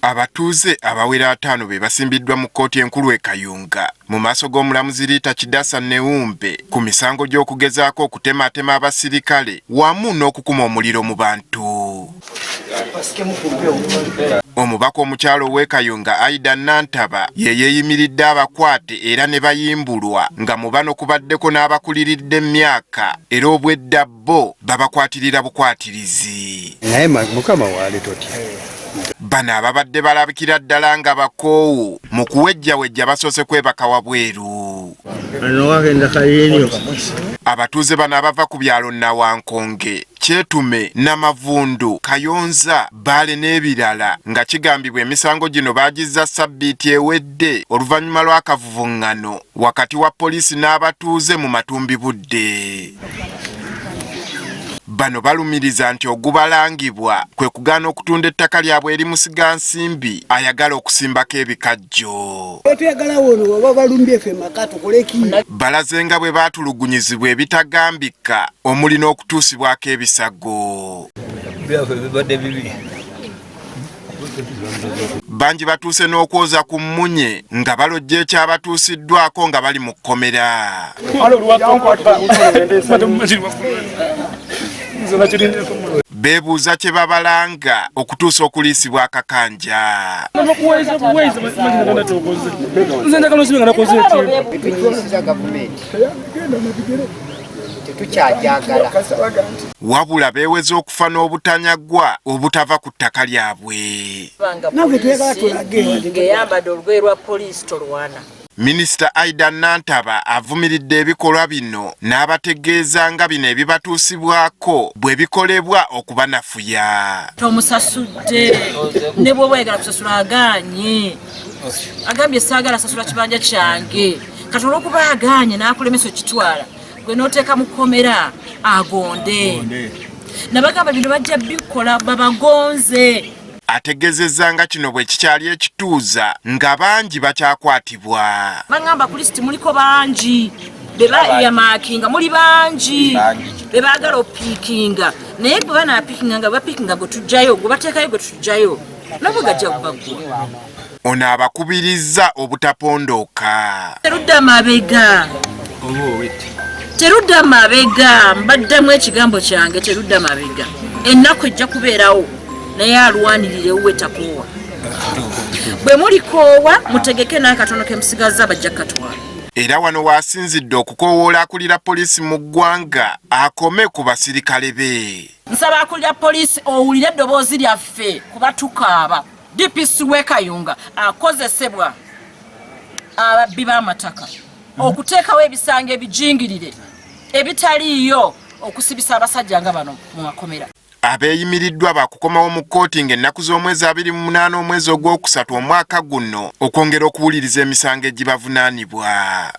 Abatuuze abawera 5 be basimbiddwa mu kkooti enkulu e Kayunga mu maaso g'omulamuzi Rita Kidasa Newumbe ku misango gy'okugezaako okutematema abasirikale wamu n'okukuma omuliro mu bantu. Omubaka omukyalo w'e Kayunga Aida Nantaba ye yeeyimiridde abakwate era ne bayimbulwa nga mu bano kubaddeko n'abakuliridde emyaka era obwedda bo babakwatirira bukwatirizi. Naye mukama waali totya. Bano ababadde balabikira ddala nga bakoowu mu kuwejjawejja basoose kwebaka wabweru. Abatuuze bano abava ku byalo Nawankonge, Kyetume, Namavundu, Kayonza, Baale n'ebirala nga kigambibwa emisango gino baagizza ssabbiiti ewedde oluvannyuma lw'akavuvuŋŋano wakati wa poliisi n'abatuuze mu matumbi budde. Bano balumiriza nti ogubalangibwa kwe kugaana okutunda ettaka lyabwe eri musigansimbi ayagala okusimbako ebikajjo. Balaze nga bwe baatulugunyizibwa ebitagambika omuli n'okutuusibwako ebisago. Bangi batuuse n'okwoza ku mmunye nga balojja ekyabatuusiddwako nga bali mu kkomera. Beebuuza kye babalanga okutuusa okuliisibwa akakanja. Wabula beeweza okufa n'obutanyagwa obutava ku ttaka lyabwe. Minisita Aida Nantaba avumiridde ebikolwa bino n'abategeeza nga bino ebibatuusibwako bwe bikolebwa okubanafuya. Tomusasudde ne bw'oba oyagala kusasula agaanye. Agambye saagala sasula kibanja kyange. Kati olw'okuba agaanye n'akulemesa okitwala gwe n'oteeka mu kkomera agonde. Nabagamba bino bajja bikola babagonze. Ategezezza nga kino bwe kikyali ekituuza nga bangi bakyakwatibwa. Bangamba ku lisiti muliko bangi be bayamaakinga muli bangi be baagala opiikinga naye bwe banaapiikinga nga bapiikinga gwe tujjayo gwe bateekayo gwe tujjayo nabwe gajja kubaggwa. Ono abakubirizza obutapondooka. Terudda mabega mbaddamu ekigambo kyange terudda mabega. Ennaku ejja kubeerawo naye alwanirire uwe takoowa. Bwe mulikoowa mutegeke n'akatono ke musigaza bajja katwala. Era wano waasinzidde okukoowoola akulira poliisi mu ggwanga akome ku basirikale be. Nsaba akulira poliisi owulire eddoboozi lyaffe kuba tukaaba. DPC w'e Kayunga akozesebwa ababbi b'amataka okuteekawo ebisango ebijingirire ebitaliiyo okusibisa abasajja nga bano mu makomera. Abeeyimiriddwa baakukomawo mu kkooti ng'ennaku z'omwezi 28 omwezi ogwokusatu omwaka guno okwongera okuwuliriza emisango egibavunaanibwa.